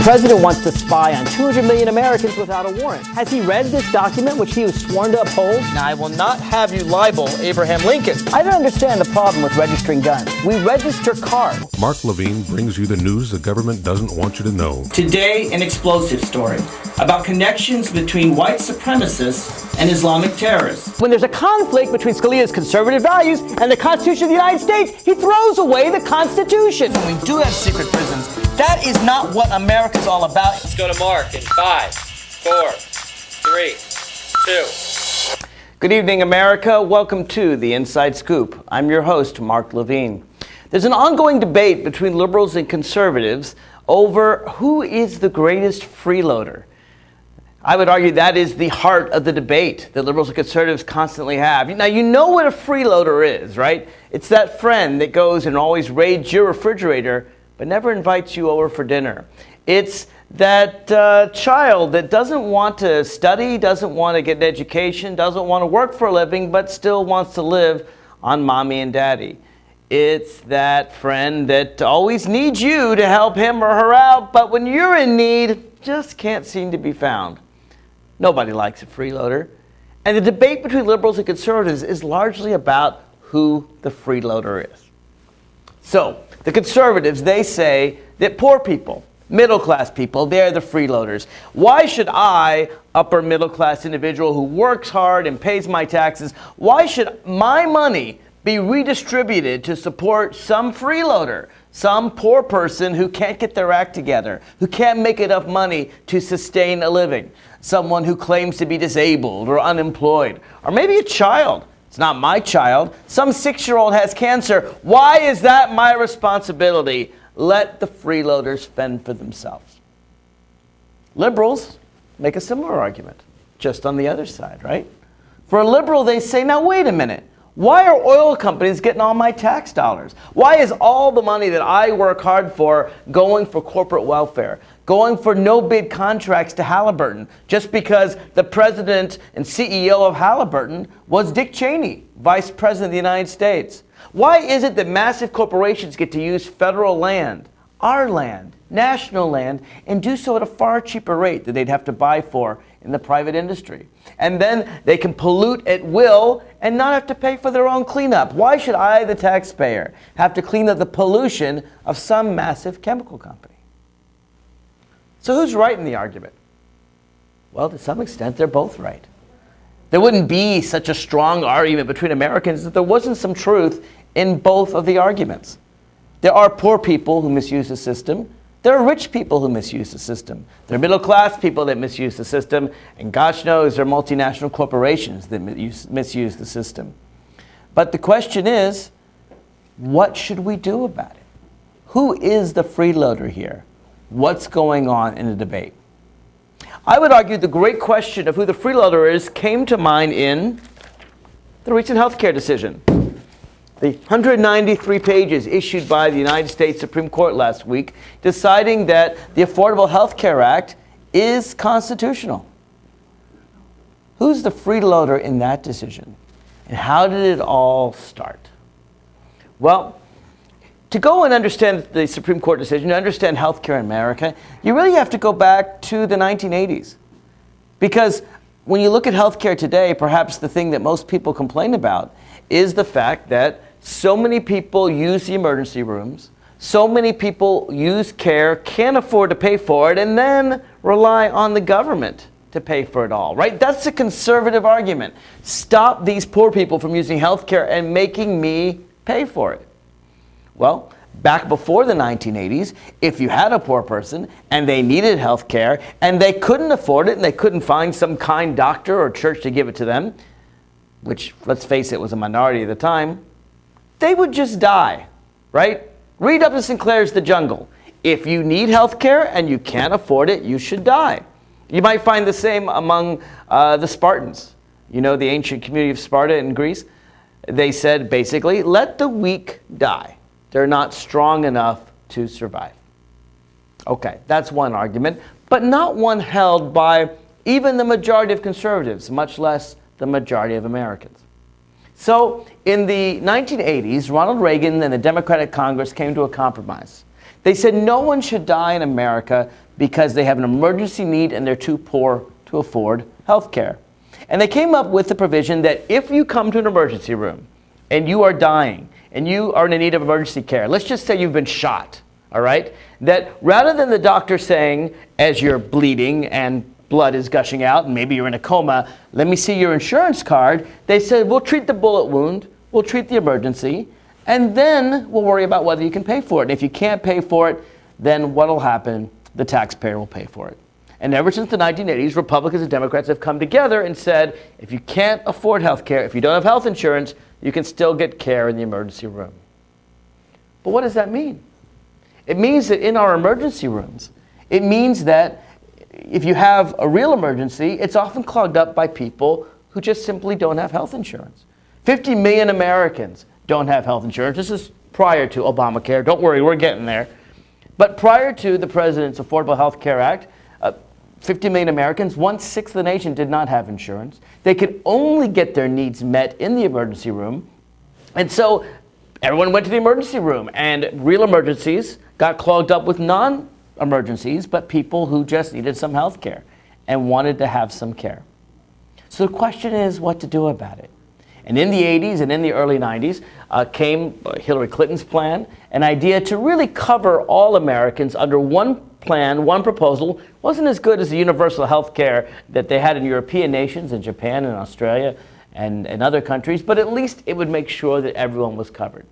president wants to spy on 200 million Americans without a warrant. Has he read this document, which he was sworn to uphold? Now, I will not have you libel Abraham Lincoln. I don't understand the problem with registering guns. We register cars. Mark Levine brings you the news the government doesn't want you to know. Today, an explosive story about connections between white supremacists and Islamic terrorists. When there's a conflict between Scalia's conservative values and the Constitution of the United States, he throws away the Constitution. When we do have secret prisons, that is not what America's all about. Let's go to Mark in 5, 4, 3, 2. Good evening, America. Welcome to The Inside Scoop. I'm your host, Mark Levine. There's an ongoing debate between liberals and conservatives over who is the greatest freeloader. I would argue that is the heart of the debate that liberals and conservatives constantly have. Now, you know what a freeloader is, right? It's that friend that goes and always raids your refrigerator but never invites you over for dinner. It's that child that doesn't want to study, doesn't want to get an education, doesn't want to work for a living, but still wants to live on mommy and daddy. It's that friend that always needs you to help him or her out, but when you're in need, just can't seem to be found. Nobody likes a freeloader. And the debate between liberals and conservatives is largely about who the freeloader is. So, the conservatives, they say that poor people, middle-class people, they're the freeloaders. Why should I, upper middle-class individual who works hard and pays my taxes, why should my money be redistributed to support some freeloader, some poor person who can't get their act together, who can't make enough money to sustain a living, someone who claims to be disabled or unemployed, or maybe a child? It's not my child. Some 6-year-old has cancer. Why is that my responsibility? Let the freeloaders fend for themselves. Liberals make a similar argument, just on the other side, right? For a liberal, they say, now wait a minute. Why are oil companies getting all my tax dollars? Why is all the money that I work hard for going for corporate welfare, going for no-bid contracts to Halliburton, just because the president and CEO of Halliburton was Dick Cheney, vice president of the United States? Why is it that massive corporations get to use federal land, our land, national land, and do so at a far cheaper rate than they'd have to buy for in the private industry? And then they can pollute at will and not have to pay for their own cleanup. Why should I, the taxpayer, have to clean up the pollution of some massive chemical company? So who's right in the argument? Well, to some extent, they're both right. There wouldn't be such a strong argument between Americans if there wasn't some truth in both of the arguments. There are poor people who misuse the system. There are rich people who misuse the system. There are middle-class people that misuse the system. And gosh knows there are multinational corporations that misuse the system. But the question is, what should we do about it? Who is the freeloader here? What's going on in the debate? I would argue the great question of who the freeloader is came to mind in the recent healthcare decision. The 193 pages issued by the United States Supreme Court last week deciding that the Affordable Health Care Act is constitutional. Who's the freeloader in that decision? And how did it all start? Well, to go and understand the Supreme Court decision, to understand healthcare in America, you really have to go back to the 1980s. Because when you look at healthcare today, perhaps the thing that most people complain about is the fact that so many people use the emergency rooms, so many people use care, can't afford to pay for it, and then rely on the government to pay for it all, right? That's a conservative argument. Stop these poor people from using healthcare and making me pay for it. Well, back before the 1980s, if you had a poor person and they needed health care and they couldn't afford it and they couldn't find some kind doctor or church to give it to them, which, let's face it, was a minority at the time, they would just die, right? Read Upton Sinclair's The Jungle. If you need health care and you can't afford it, you should die. You might find the same among the Spartans. You know, the ancient community of Sparta in Greece? They said, basically, let the weak die. They're not strong enough to survive. Okay, that's one argument, but not one held by even the majority of conservatives, much less the majority of Americans. So in the 1980s, Ronald Reagan and the Democratic Congress came to a compromise. They said no one should die in America because they have an emergency need and they're too poor to afford health care. And they came up with the provision that if you come to an emergency room and you are dying and you are in need of emergency care, let's just say you've been shot, all right? That rather than the doctor saying, as you're bleeding and blood is gushing out and maybe you're in a coma, let me see your insurance card, they said, we'll treat the bullet wound, we'll treat the emergency, and then we'll worry about whether you can pay for it. And if you can't pay for it, then what'll happen? The taxpayer will pay for it. And ever since the 1980s, Republicans and Democrats have come together and said, if you can't afford health care, if you don't have health insurance, you can still get care in the emergency room. But what does that mean? It means that in our emergency rooms, it means that if you have a real emergency, it's often clogged up by people who just simply don't have health insurance. 50 million Americans don't have health insurance. This is prior to Obamacare. Don't worry, we're getting there. But prior to the President's Affordable Health Care Act, 50 million Americans, 1/6 of the nation did not have insurance. They could only get their needs met in the emergency room. And so everyone went to the emergency room, and real emergencies got clogged up with non-emergencies, but people who just needed some health care and wanted to have some care. So the question is what to do about it. And in the 80s and in the early 90s came Hillary Clinton's plan, an idea to really cover all Americans under one plan, one proposal. Wasn't as good as the universal health care that they had in European nations, in Japan and Australia and other countries, but at least it would make sure that everyone was covered.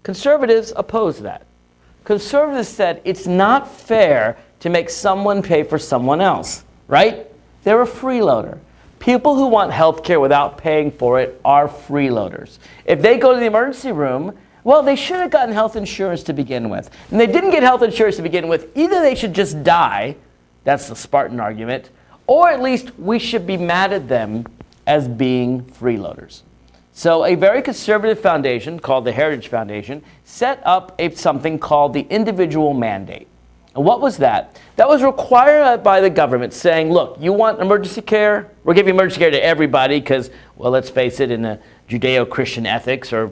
Conservatives opposed that. Conservatives said it's not fair to make someone pay for someone else, right? They're a freeloader. People who want health care without paying for it are freeloaders. If they go to the emergency room, well, they should have gotten health insurance to begin with. And they didn't get health insurance to begin with. Either they should just die, that's the Spartan argument, or at least we should be mad at them as being freeloaders. So a very conservative foundation called the Heritage Foundation set up something called the individual mandate. And what was that? That was required by the government saying, look, you want emergency care? We're giving emergency care to everybody because, well, let's face it, in the Judeo-Christian ethics or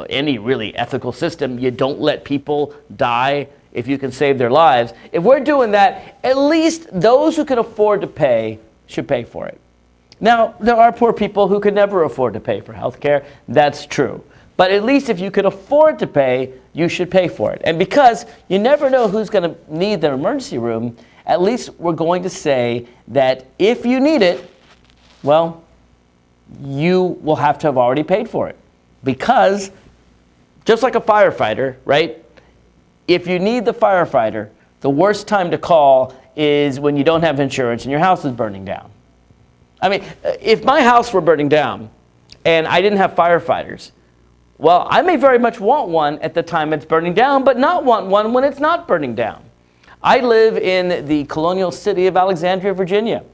any really ethical system, you don't let people die if you can save their lives. If we're doing that, at least those who can afford to pay should pay for it. Now, there are poor people who could never afford to pay for health care. That's true. But at least if you could afford to pay, you should pay for it. And because you never know who's going to need the emergency room, at least we're going to say that if you need it, well, you will have to have already paid for it. Because just like a firefighter, right? If you need the firefighter, the worst time to call is when you don't have insurance and your house is burning down. I mean, if my house were burning down and I didn't have firefighters, well, I may very much want one at the time it's burning down, but not want one when it's not burning down. I live in the colonial city of Alexandria, Virginia.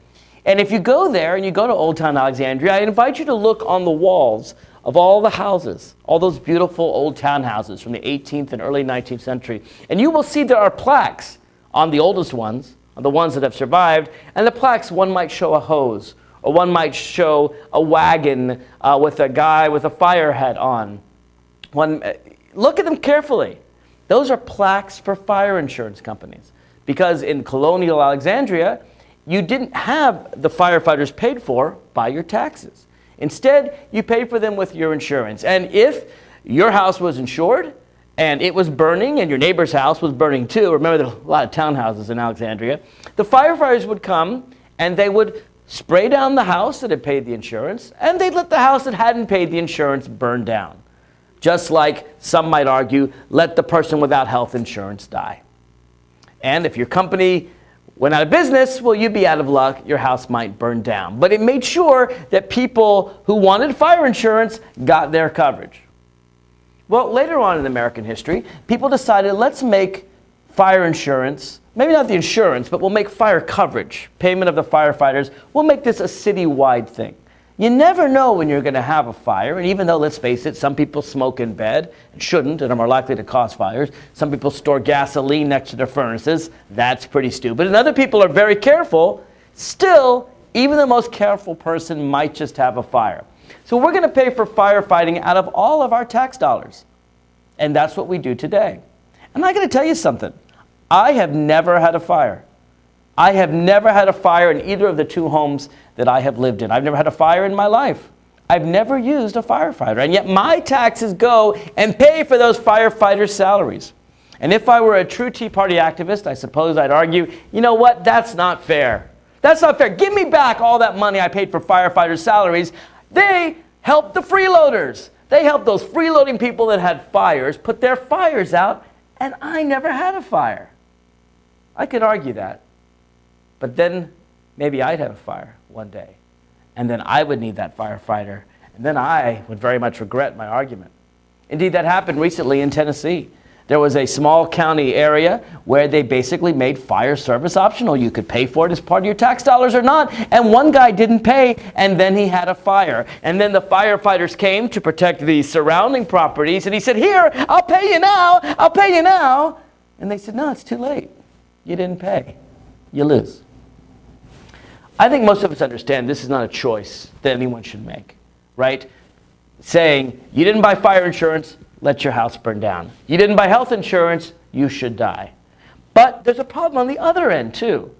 And if you go there and you go to Old Town Alexandria, I invite you to look on the walls of all the houses, all those beautiful old townhouses from the 18th and early 19th century. And you will see there are plaques on the oldest ones, on the ones that have survived. And the plaques, one might show a hose, or one might show a wagon with a guy with a fire hat on. Look at them carefully. Those are plaques for fire insurance companies. Because in colonial Alexandria, you didn't have the firefighters paid for by your taxes. Instead, you paid for them with your insurance. And if your house was insured and it was burning and your neighbor's house was burning too, remember there are a lot of townhouses in Alexandria, the firefighters would come and they would spray down the house that had paid the insurance, and they'd let the house that hadn't paid the insurance burn down. Just like some might argue, let the person without health insurance die. And if your company went out of business, well, you'd be out of luck. Your house might burn down. But it made sure that people who wanted fire insurance got their coverage. Well, later on in American history, people decided, let's make fire insurance, maybe not the insurance, but we'll make fire coverage, payment of the firefighters. We'll make this a citywide thing. You never know when you're going to have a fire, and even though, let's face it, some people smoke in bed and shouldn't and are more likely to cause fires. Some people store gasoline next to their furnaces. That's pretty stupid. And other people are very careful. Still, even the most careful person might just have a fire. So we're going to pay for firefighting out of all of our tax dollars. And that's what we do today. And And I got to tell you something. I have never had a fire. I have never had a fire in either of the two homes that I have lived in. I've never had a fire in my life. I've never used a firefighter, and yet my taxes go and pay for those firefighters' salaries. And if I were a true Tea Party activist, I suppose I'd argue, you know what, that's not fair. That's not fair. Give me back all that money I paid for firefighters' salaries. They helped the freeloaders. They helped those freeloading people that had fires put their fires out, and I never had a fire. I could argue that. But then maybe I'd have a fire one day. And then I would need that firefighter. And then I would very much regret my argument. Indeed, that happened recently in Tennessee. There was a small county area where they basically made fire service optional. You could pay for it as part of your tax dollars or not. And one guy didn't pay, and then he had a fire. And then the firefighters came to protect the surrounding properties, and he said, here, I'll pay you now, I'll pay you now. And they said, no, it's too late. You didn't pay. You lose. I think most of us understand this is not a choice that anyone should make, right? Saying, you didn't buy fire insurance, let your house burn down. You didn't buy health insurance, you should die. But there's a problem on the other end, too.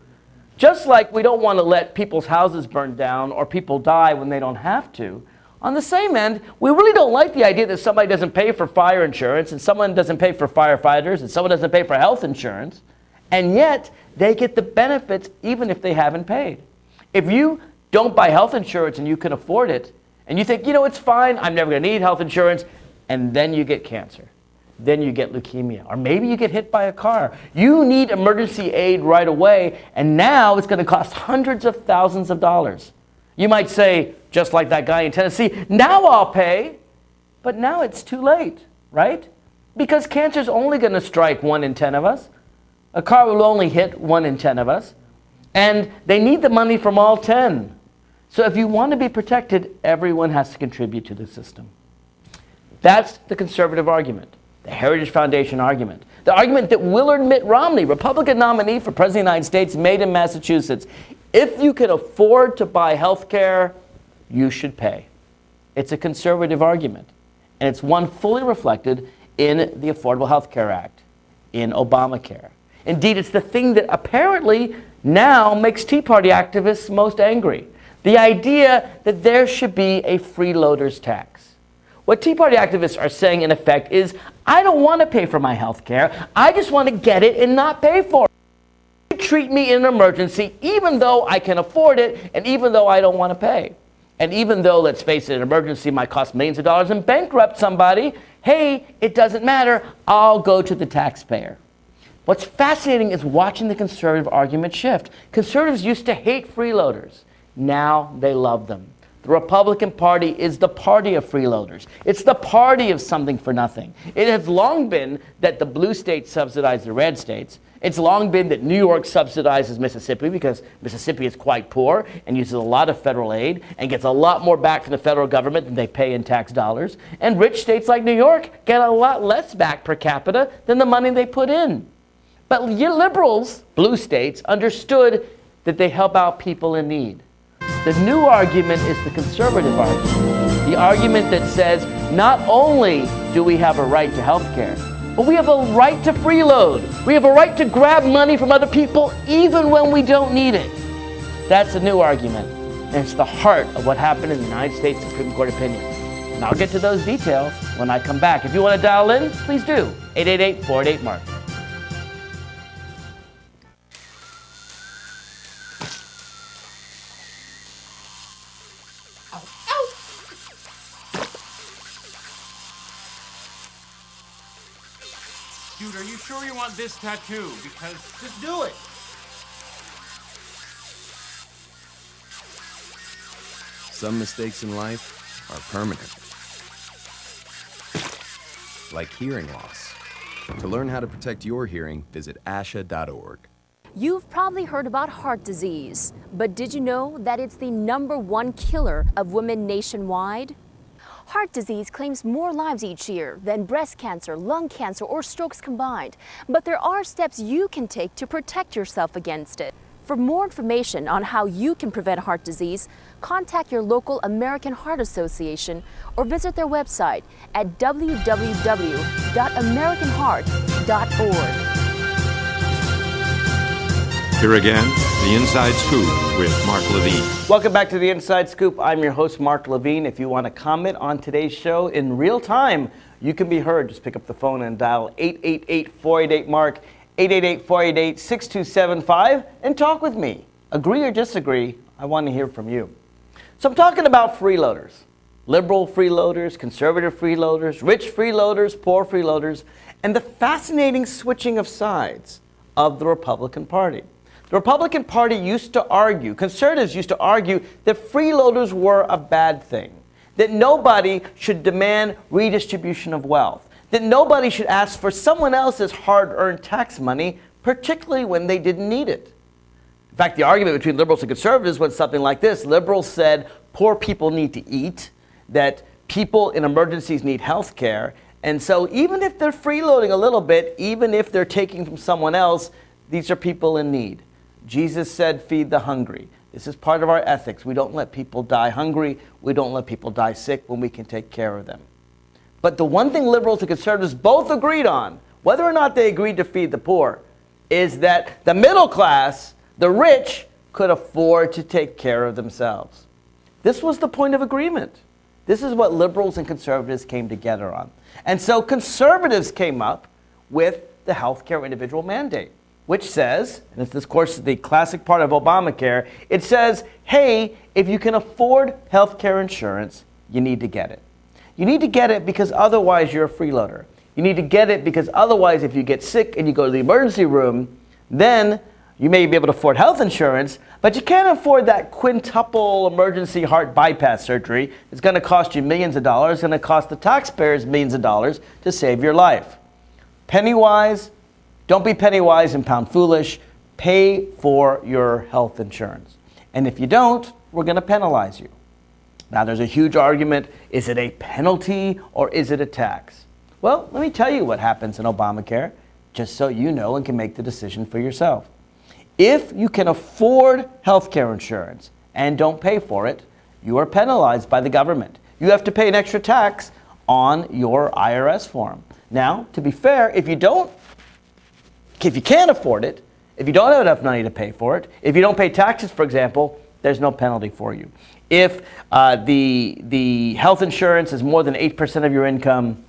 Just like we don't want to let people's houses burn down or people die when they don't have to, on the same end, we really don't like the idea that somebody doesn't pay for fire insurance and someone doesn't pay for firefighters and someone doesn't pay for health insurance, and yet they get the benefits even if they haven't paid. If you don't buy health insurance and you can afford it, and you think, you know, it's fine, I'm never going to need health insurance, and then you get cancer, then you get leukemia, or maybe you get hit by a car. You need emergency aid right away, and now it's going to cost hundreds of thousands of dollars. You might say, just like that guy in Tennessee, now I'll pay, but now it's too late, right? Because cancer's only going to strike 1 in 10 of us. A car will only hit 1 in 10 of us. And they need the money from all 10. So if you want to be protected, everyone has to contribute to the system. That's the conservative argument, the Heritage Foundation argument, the argument that Willard Mitt Romney, Republican nominee for President of the United States, made in Massachusetts. If you can afford to buy health care, you should pay. It's a conservative argument, and it's one fully reflected in the Affordable Health Care Act, in Obamacare. Indeed, it's the thing that apparently now makes Tea Party activists most angry. The idea that there should be a freeloader's tax. What Tea Party activists are saying, in effect, is, I don't want to pay for my health care. I just want to get it and not pay for it. Treat me in an emergency, even though I can afford it, and even though I don't want to pay. And even though, let's face it, an emergency might cost millions of dollars and bankrupt somebody, hey, it doesn't matter. I'll go to the taxpayer. What's fascinating is watching the conservative argument shift. Conservatives used to hate freeloaders. Now they love them. The Republican Party is the party of freeloaders. It's the party of something for nothing. It has long been that the blue states subsidize the red states. It's long been that New York subsidizes Mississippi because Mississippi is quite poor and uses a lot of federal aid and gets a lot more back from the federal government than they pay in tax dollars. And rich states like New York get a lot less back per capita than the money they put in. But liberals, blue states, understood that they help out people in need. The new argument is the conservative argument. The argument that says not only do we have a right to health care, but we have a right to freeload. We have a right to grab money from other people even when we don't need it. That's a new argument. And it's the heart of what happened in the United States Supreme Court opinion. And I'll get to those details when I come back. If you want to dial in, please do. 888-48-MARK. Dude, are you sure you want this tattoo? Because Just do it. Some mistakes in life are permanent. Like hearing loss. To learn how to protect your hearing, visit asha.org. You've probably heard about heart disease, but did you know that it's the #1 killer of women nationwide? Heart disease claims more lives each year than breast cancer, lung cancer, or strokes combined. But there are steps you can take to protect yourself against it. For more information on how you can prevent heart disease, contact your local American Heart Association or visit their website at www.americanheart.org. Here again, the Inside Scoop with Mark Levine. Welcome back to the Inside Scoop. I'm your host, Mark Levine. If you want to comment on today's show in real time, you can be heard. Just pick up the phone and dial 888-488-MARK, 888-488-6275, and talk with me. Agree or disagree, I want to hear from you. So I'm talking about freeloaders. Liberal freeloaders, conservative freeloaders, rich freeloaders, poor freeloaders, and the fascinating switching of sides of the Republican Party. The Republican Party used to argue, conservatives used to argue, that freeloaders were a bad thing, that nobody should demand redistribution of wealth, that nobody should ask for someone else's hard-earned tax money, particularly when they didn't need it. In fact, the argument between liberals and conservatives went something like this. Liberals said poor people need to eat, that people in emergencies need health care, and so even if they're freeloading a little bit, even if they're taking from someone else, these are people in need. Jesus said, feed the hungry. This is part of our ethics. We don't let people die hungry. We don't let people die sick when we can take care of them. But the one thing liberals and conservatives both agreed on, whether or not they agreed to feed the poor, is that the middle class, the rich, could afford to take care of themselves. This was the point of agreement. This is what liberals and conservatives came together on. And so conservatives came up with the healthcare individual mandate, which says, and it's, of course, the classic part of Obamacare, it says, hey, if you can afford health care insurance, you need to get it. You need to get it because otherwise you're a freeloader. You need to get it because otherwise if you get sick and you go to the emergency room, then you may be able to afford health insurance, but you can't afford that quintuple emergency heart bypass surgery. It's going to cost you millions of dollars. It's going to cost the taxpayers millions of dollars to save your life. Penny wise, don't be penny wise and pound foolish. Pay for your health insurance. And if you don't, we're going to penalize you. Now, there's a huge argument. Is it a penalty or is it a tax? Well, let me tell you what happens in Obamacare, just so you know and can make the decision for yourself. If you can afford health care insurance and don't pay for it, you are penalized by the government. You have to pay an extra tax on your IRS form. Now, to be fair, if you can't afford it, if you don't have enough money to pay for it, if you don't pay taxes, for example, there's no penalty for you. If the health insurance is more than 8% of your income,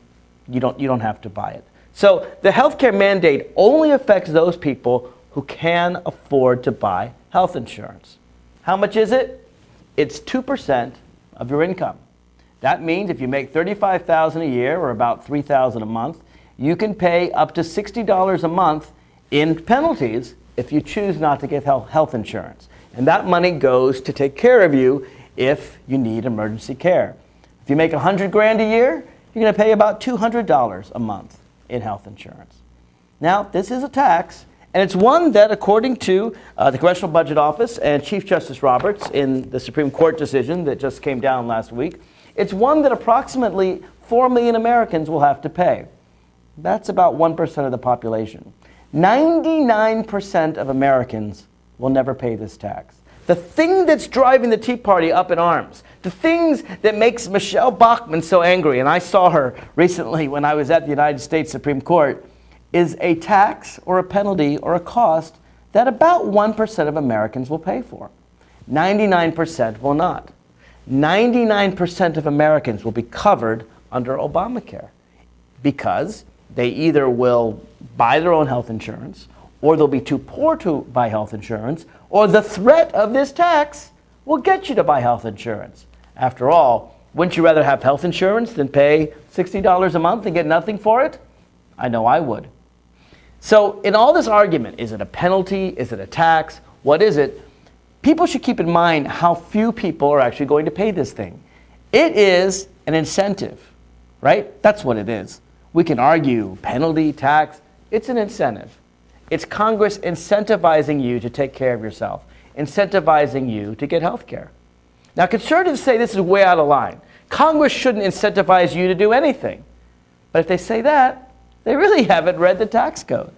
you don't have to buy it. So the healthcare mandate only affects those people who can afford to buy health insurance. How much is it? It's 2% of your income. That means if you make $35,000 a year, or about $3,000 a month, you can pay up to $60 a month in penalties if you choose not to get health insurance. And that money goes to take care of you if you need emergency care. If you make $100,000 a year, you're going to pay about $200 a month in health insurance. Now, this is a tax, and it's one that, according to the Congressional Budget Office and Chief Justice Roberts in the Supreme Court decision that just came down last week, it's one that approximately 4 million Americans will have to pay. That's about 1% of the population. 99% of Americans will never pay this tax. The thing that's driving the Tea Party up in arms, the things that makes Michelle Bachmann so angry, and I saw her recently when I was at the United States Supreme Court, is a tax or a penalty or a cost that about 1% of Americans will pay for. 99% will not. 99% of Americans will be covered under Obamacare because they either will buy their own health insurance, or they'll be too poor to buy health insurance, or the threat of this tax will get you to buy health insurance. After all, wouldn't you rather have health insurance than pay $60 a month and get nothing for it? I know I would. So in all this argument, is it a penalty? Is it a tax? What is it? People should keep in mind how few people are actually going to pay this thing. It is an incentive, right? That's what it is. We can argue penalty, tax. It's an incentive. It's Congress incentivizing you to take care of yourself, incentivizing you to get health care. Now, conservatives say this is way out of line. Congress shouldn't incentivize you to do anything. But if they say that, they really haven't read the tax code.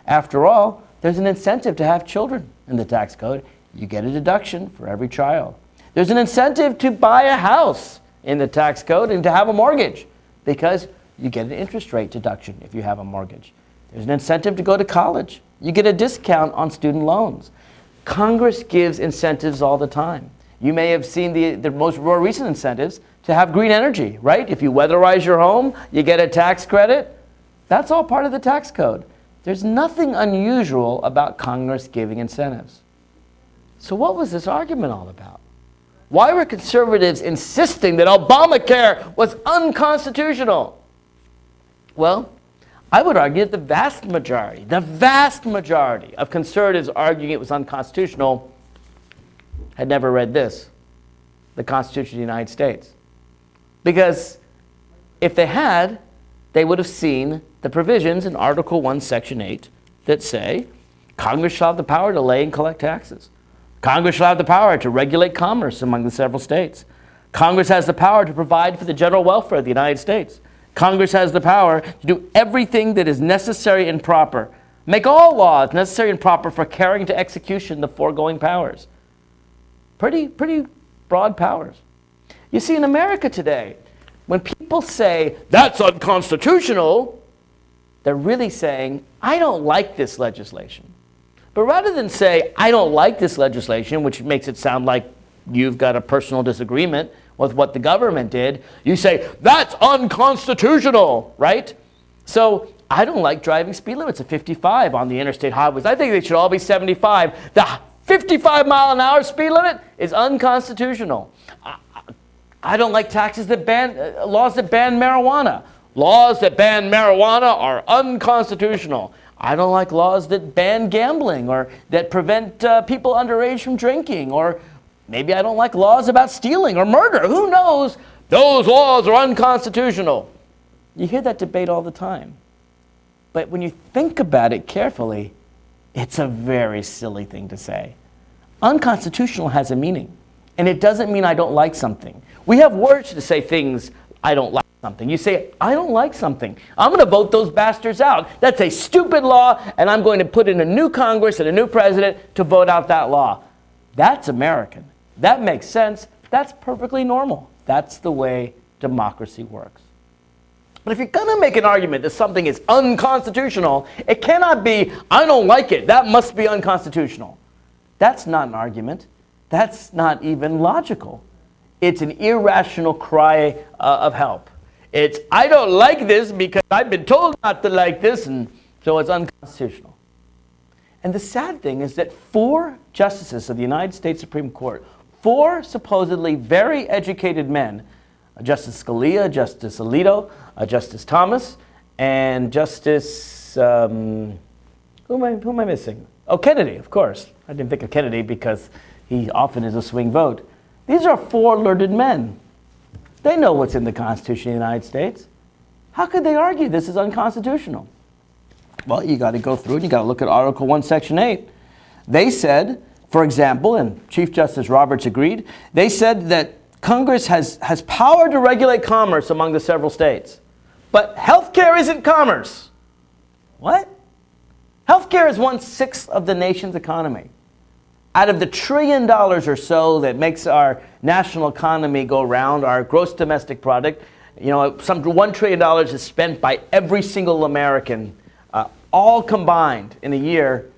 After all, there's an incentive to have children in the tax code, you get a deduction for every child. There's an incentive to buy a house in the tax code and to have a mortgage because you get an interest rate deduction if you have a mortgage. There's an incentive to go to college. You get a discount on student loans. Congress gives incentives all the time. You may have seen the more recent incentives to have green energy, right? If you weatherize your home, you get a tax credit. That's all part of the tax code. There's nothing unusual about Congress giving incentives. So what was this argument all about? Why were conservatives insisting that Obamacare was unconstitutional? Well, I would argue that the vast majority of conservatives arguing it was unconstitutional had never read this, the Constitution of the United States. Because if they had, they would have seen the provisions in Article 1, Section 8 that say Congress shall have the power to lay and collect taxes. Congress shall have the power to regulate commerce among the several states. Congress has the power to provide for the general welfare of the United States. Congress has the power to do everything that is necessary and proper. Make all laws necessary and proper for carrying to execution the foregoing powers. Pretty broad powers. You see, in America today, when people say, that's unconstitutional, they're really saying, I don't like this legislation. But rather than say, I don't like this legislation, which makes it sound like you've got a personal disagreement with what the government did, you say, that's unconstitutional, right? So I don't like driving speed limits of 55 on the interstate highways. I think they should all be 75. The 55-mile-an-hour speed limit is unconstitutional. I don't like taxes that laws that ban marijuana. Laws that ban marijuana are unconstitutional. I don't like laws that ban gambling or that prevent people underage from drinking, or maybe I don't like laws about stealing or murder. Who knows? Those laws are unconstitutional. You hear that debate all the time. But when you think about it carefully, it's a very silly thing to say. Unconstitutional has a meaning, and it doesn't mean I don't like something. We have words to say things, I don't like something. You say, I don't like something. I'm going to vote those bastards out. That's a stupid law, and I'm going to put in a new Congress and a new president to vote out that law. That's American. That makes sense. That's perfectly normal. That's the way democracy works. But if you're going to make an argument that something is unconstitutional, it cannot be, I don't like it. That must be unconstitutional. That's not an argument. That's not even logical. It's an irrational cry of help. It's, I don't like this because I've been told not to like this, and so it's unconstitutional. And the sad thing is that 4 justices of the United States Supreme Court, 4 supposedly very educated men, Justice Scalia, Justice Alito, Justice Thomas, and Justice, who am I missing? Oh, Kennedy, of course. I didn't think of Kennedy because he often is a swing vote. These are 4 learned men. They know what's in the Constitution of the United States. How could they argue this is unconstitutional? Well, you got to go through and you got to look at Article 1, Section 8. They said, for example, and Chief Justice Roberts agreed, they said that Congress has power to regulate commerce among the several states. But healthcare isn't commerce. What? Healthcare is 1/6 of the nation's economy. Out of the $1 trillion or so that makes our national economy go round, our gross domestic product, some $1 trillion is spent by every single American, all combined in a year.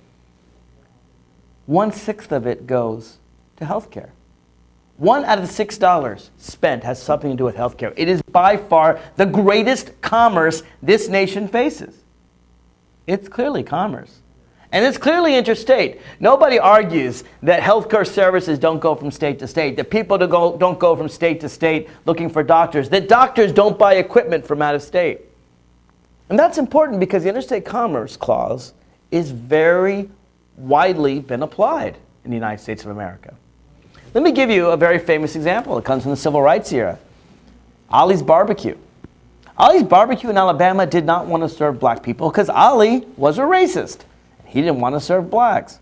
1/6 of it goes to healthcare. 1 out of the $6 spent has something to do with healthcare. It is by far the greatest commerce this nation faces. It's clearly commerce. And it's clearly interstate. Nobody argues that healthcare services don't go from state to state, that people don't go from state to state looking for doctors, that doctors don't buy equipment from out of state. And that's important because the Interstate Commerce Clause is very widely been applied in the United States of America. Let me give you a very famous example. It comes from the Civil Rights era. Ollie's Barbecue. Ollie's Barbecue in Alabama did not want to serve black people because Ollie was a racist. He didn't want to serve blacks.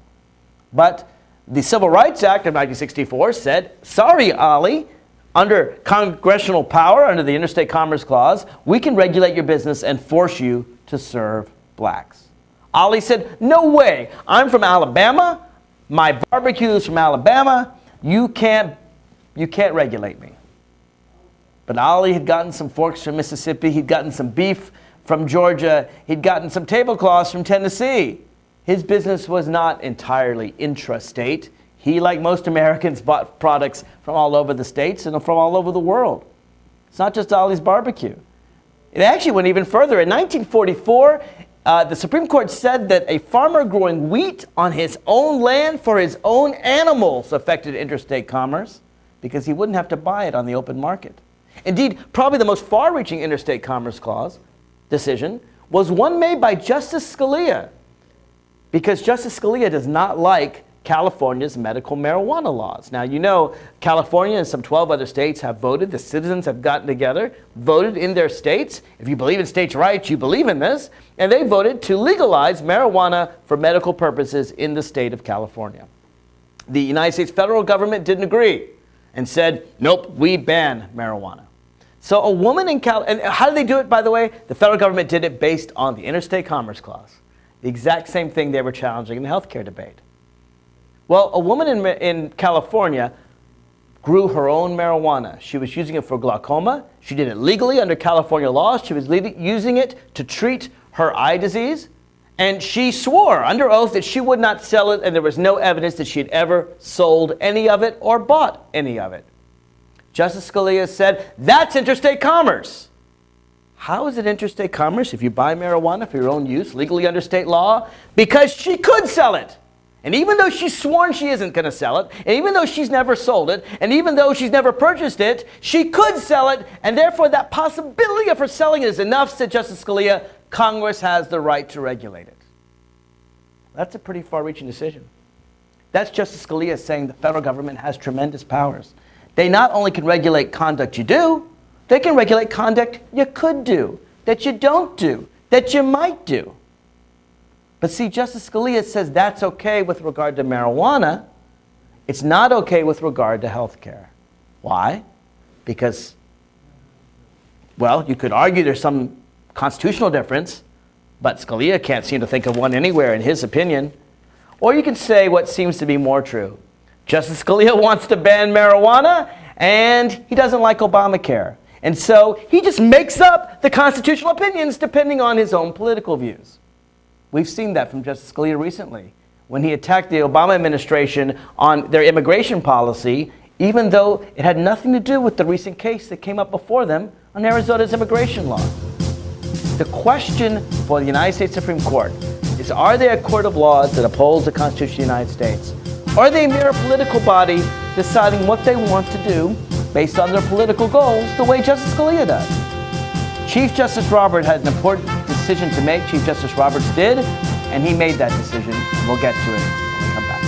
But the Civil Rights Act of 1964 said, sorry, Ollie, under congressional power, under the Interstate Commerce Clause, we can regulate your business and force you to serve blacks. Ollie said, no way. I'm from Alabama. My barbecue is from Alabama. You can't regulate me. But Ali had gotten some forks from Mississippi. He'd gotten some beef from Georgia. He'd gotten some tablecloths from Tennessee. His business was not entirely intrastate. He, like most Americans, bought products from all over the states and from all over the world. It's not just Ali's barbecue. It actually went even further. In 1944, the Supreme Court said that a farmer growing wheat on his own land for his own animals affected interstate commerce because he wouldn't have to buy it on the open market. Indeed, probably the most far-reaching interstate commerce clause decision was one made by Justice Scalia, because Justice Scalia does not like California's medical marijuana laws. Now, you know, California and some 12 other states have voted. The citizens have gotten together, voted in their states. If you believe in states' rights, you believe in this. And they voted to legalize marijuana for medical purposes in the state of California. The United States federal government didn't agree and said, nope, we ban marijuana. So a woman in and how did they do it, by the way? The federal government did it based on the Interstate Commerce Clause. The exact same thing they were challenging in the healthcare debate. Well, a woman in California grew her own marijuana. She was using it for glaucoma. She did it legally under California laws. She was using it to treat her eye disease. And she swore under oath that she would not sell it, and there was no evidence that she had ever sold any of it or bought any of it. Justice Scalia said, that's interstate commerce. How is it interstate commerce if you buy marijuana for your own use legally under state law? Because she could sell it. And even though she's sworn she isn't going to sell it, and even though she's never sold it, and even though she's never purchased it, she could sell it, and therefore that possibility of her selling it is enough, said Justice Scalia. Congress has the right to regulate it. That's a pretty far-reaching decision. That's Justice Scalia saying the federal government has tremendous powers. They not only can regulate conduct you do, they can regulate conduct you could do, that you don't do, that you might do. But see, Justice Scalia says that's okay with regard to marijuana. It's not okay with regard to health care. Why? Because, well, you could argue there's some constitutional difference, but Scalia can't seem to think of one anywhere in his opinion. Or you can say what seems to be more true. Justice Scalia wants to ban marijuana, and he doesn't like Obamacare. And so he just makes up the constitutional opinions depending on his own political views. We've seen that from Justice Scalia recently, when he attacked the Obama administration on their immigration policy, even though it had nothing to do with the recent case that came up before them on Arizona's immigration law. The question for the United States Supreme Court is, are they a court of laws that upholds the Constitution of the United States? Or are they a mere political body deciding what they want to do based on their political goals, the way Justice Scalia does? Chief Justice Roberts had an important decision to make. Chief Justice Roberts did, and he made that decision. We'll get to it when we come back.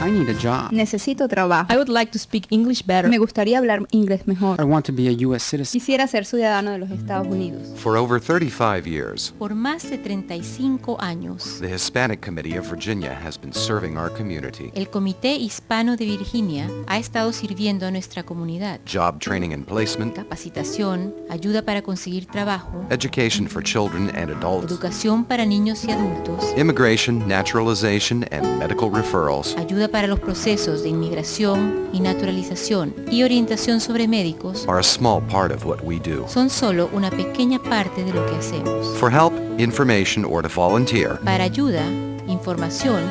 I need a job. Necesito trabajo. I would like to speak English better. Me gustaría hablar inglés mejor. I want to be a U.S. citizen. Quisiera ser ciudadano de los Estados Unidos. For over 35 years, Por más de 35 años, the Hispanic Committee of Virginia has been serving our community. el Comité Hispano de Virginia ha estado sirviendo a nuestra comunidad. Job training and placement, Capacitación, ayuda para conseguir trabajo, education for children and adults, educación para niños y adultos, immigration, naturalization, and medical referrals. ayuda para los procesos de inmigración y naturalización y orientación sobre médicos Are a small part of what we do. son solo una pequeña parte de lo que hacemos. For help, information, or to volunteer, Para ayuda, información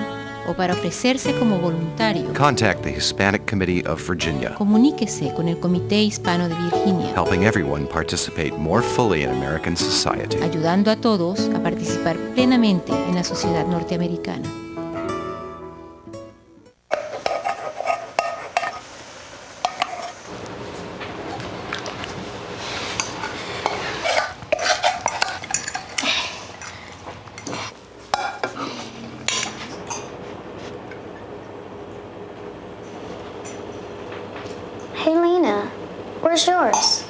o para ofrecerse como voluntario, contact the Hispanic Committee of Virginia, comuníquese con el Comité Hispano de Virginia, helping everyone participate more fully in American society. ayudando a todos a participar plenamente en la sociedad norteamericana. Hey, Lena, where's yours?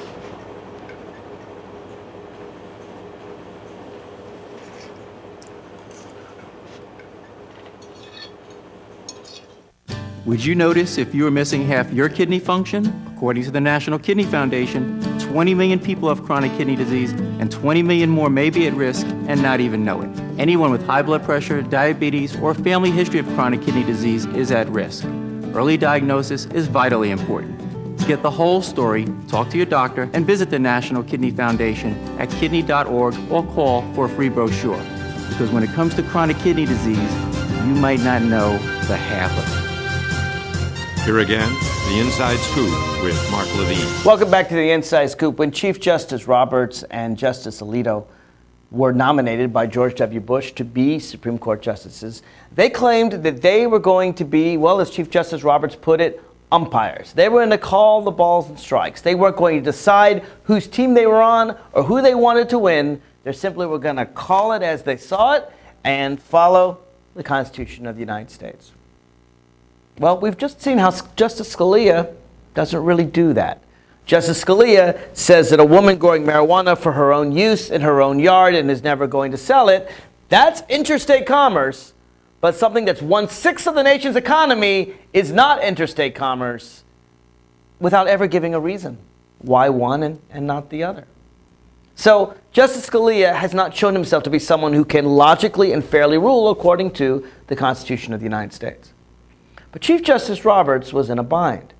Would you notice if you were missing half your kidney function? According to the National Kidney Foundation, 20 million people have chronic kidney disease, and 20 million more may be at risk and not even know it. Anyone with high blood pressure, diabetes, or family history of chronic kidney disease is at risk. Early diagnosis is vitally important. To get the whole story, talk to your doctor and visit the National Kidney Foundation at kidney.org or call for a free brochure. Because when it comes to chronic kidney disease, you might not know the half of it. Here again, the Inside Scoop with Mark Levine. Welcome back to the Inside Scoop. When Chief Justice Roberts and Justice Alito were nominated by George W. Bush to be Supreme Court justices, they claimed that they were going to be, well, as Chief Justice Roberts put it, umpires. They were going to call the balls and strikes. They weren't going to decide whose team they were on or who they wanted to win. They simply were going to call it as they saw it and follow the Constitution of the United States. Well, we've just seen how Justice Scalia doesn't really do that. Justice Scalia says that a woman growing marijuana for her own use in her own yard and is never going to sell it, that's interstate commerce, but something that's 1/6 of the nation's economy is not interstate commerce, without ever giving a reason why one and not the other. So Justice Scalia has not shown himself to be someone who can logically and fairly rule according to the Constitution of the United States. But Chief Justice Roberts was in a bind.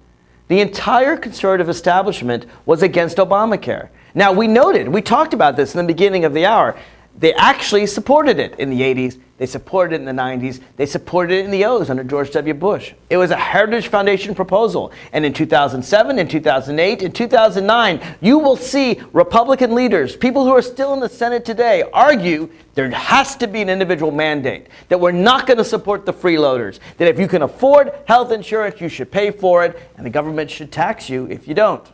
The entire conservative establishment was against Obamacare. Now, we talked about this in the beginning of the hour. They actually supported it in the 80s. They supported it in the 90s. They supported it in the O's under George W. Bush. It was a Heritage Foundation proposal. And in 2007, in 2008, in 2009, you will see Republican leaders, people who are still in the Senate today, argue there has to be an individual mandate, that we're not going to support the freeloaders, that if you can afford health insurance, you should pay for it, and the government should tax you if you don't.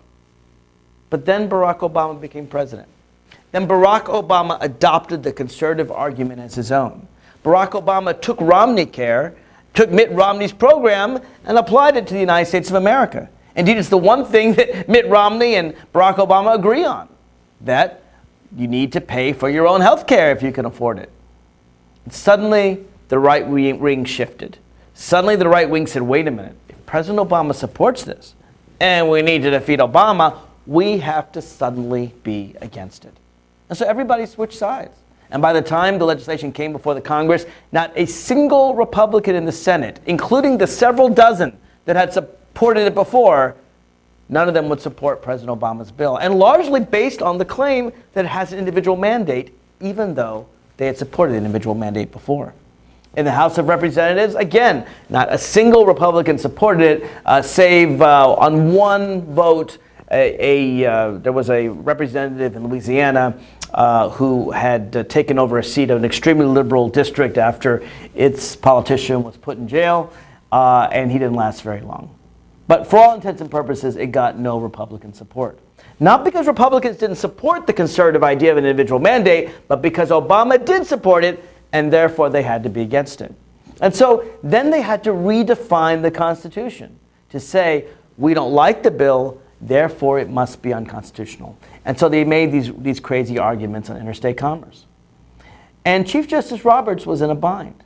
But then Barack Obama became president. Then Barack Obama adopted the conservative argument as his own. Barack Obama took Romneycare, took Mitt Romney's program, and applied it to the United States of America. Indeed, it's the one thing that Mitt Romney and Barack Obama agree on, that you need to pay for your own health care if you can afford it. And suddenly, the right wing shifted. Suddenly, the right wing said, wait a minute, if President Obama supports this, and we need to defeat Obama, we have to suddenly be against it. And so everybody switched sides. And by the time the legislation came before the Congress, not a single Republican in the Senate, including the several dozen that had supported it before, none of them would support President Obama's bill. And largely based on the claim that it has an individual mandate, even though they had supported an individual mandate before. In the House of Representatives, again, not a single Republican supported it, save on one vote, there was a representative in Louisiana who had taken over a seat of an extremely liberal district after its politician was put in jail, and he didn't last very long. But for all intents and purposes, it got no Republican support. Not because Republicans didn't support the conservative idea of an individual mandate, but because Obama did support it, and therefore they had to be against it. And so then they had to redefine the Constitution to say, we don't like the bill, therefore it must be unconstitutional. And so they made these crazy arguments on interstate commerce. And Chief Justice Roberts was in a bind.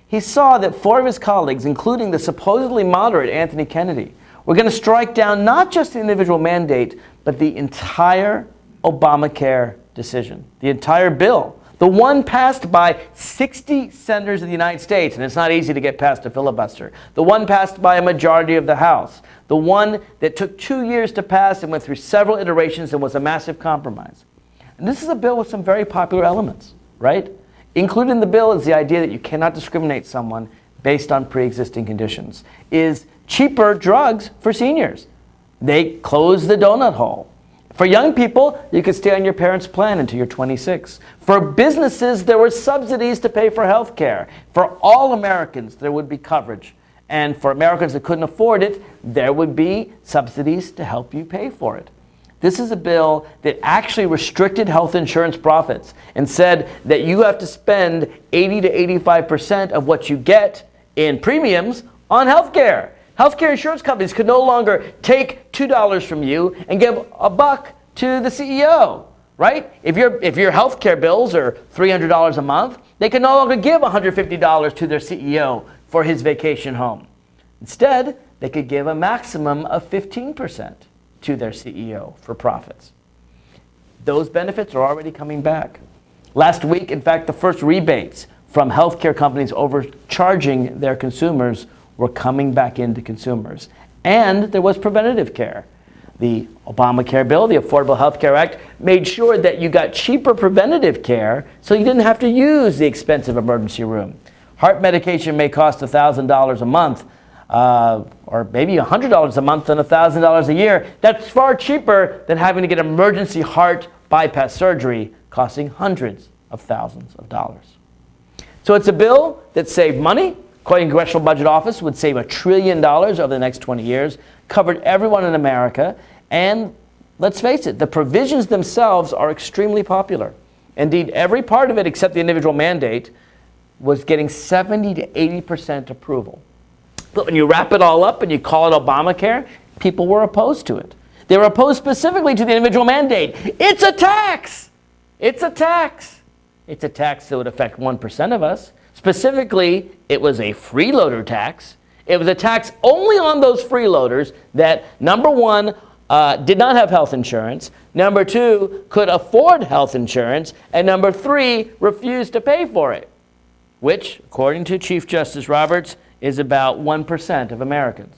He saw that 4 of his colleagues, including the supposedly moderate Anthony Kennedy, were going to strike down not just the individual mandate, but the entire Obamacare decision, the entire bill. The one passed by 60 senators of the United States, and it's not easy to get past a filibuster. The one passed by a majority of the House. The one that took 2 years to pass and went through several iterations and was a massive compromise. And this is a bill with some very popular elements, right? Included in the bill is the idea that you cannot discriminate someone based on pre-existing conditions. Is cheaper drugs for seniors. They close the donut hole. For young people, you could stay on your parents' plan until you're 26. For businesses, there were subsidies to pay for health care. For all Americans, there would be coverage. And for Americans that couldn't afford it, there would be subsidies to help you pay for it. This is a bill that actually restricted health insurance profits and said that you have to spend 80 to 85% of what you get in premiums on health care. Healthcare insurance companies could no longer take $2 from you and give $1 to the CEO, right? If your healthcare bills are $300 a month, they can no longer give $150 to their CEO for his vacation home. Instead, they could give a maximum of 15% to their CEO for profits. Those benefits are already coming back. Last week, in fact, the first rebates from healthcare companies overcharging their consumers were coming back into consumers. And there was preventative care. The OBAMACARE bill, the Affordable Health Care Act, made sure that you got cheaper preventative care so you didn't have to use the expensive emergency room. Heart medication may cost $1,000 a month, or maybe $100 a month and $1,000 a year. That's far cheaper than having to get emergency heart bypass surgery costing hundreds of thousands of dollars. So it's a bill that saved money. According to the Congressional Budget Office, would save $1 trillion over the next 20 years, covered everyone in America, and let's face it, the provisions themselves are extremely popular. Indeed, every part of it except the individual mandate was getting 70 to 80% approval. But when you wrap it all up and you call it Obamacare, people were opposed to it. They were opposed specifically to the individual mandate. It's a tax! It's a tax! It's a tax that would affect 1% of us. Specifically, it was a freeloader tax. It was a tax only on those freeloaders that, number one, did not have health insurance, number two, could afford health insurance, and number three, refused to pay for it, which, according to Chief Justice Roberts, is about 1% of Americans.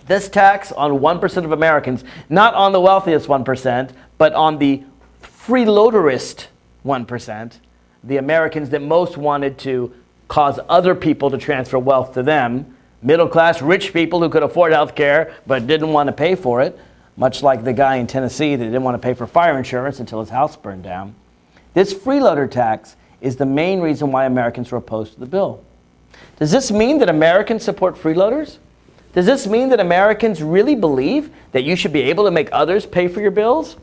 This tax on 1% of Americans, not on the wealthiest 1%, but on the freeloaderist 1%, the Americans that most wanted to cause other people to transfer wealth to them, middle-class, rich people who could afford health care but didn't want to pay for it, much like the guy in Tennessee that didn't want to pay for fire insurance until his house burned down. This freeloader tax is the main reason why Americans were opposed to the bill. Does this mean that Americans support freeloaders? Does this mean that Americans really believe that you should be able to make others pay for your bills?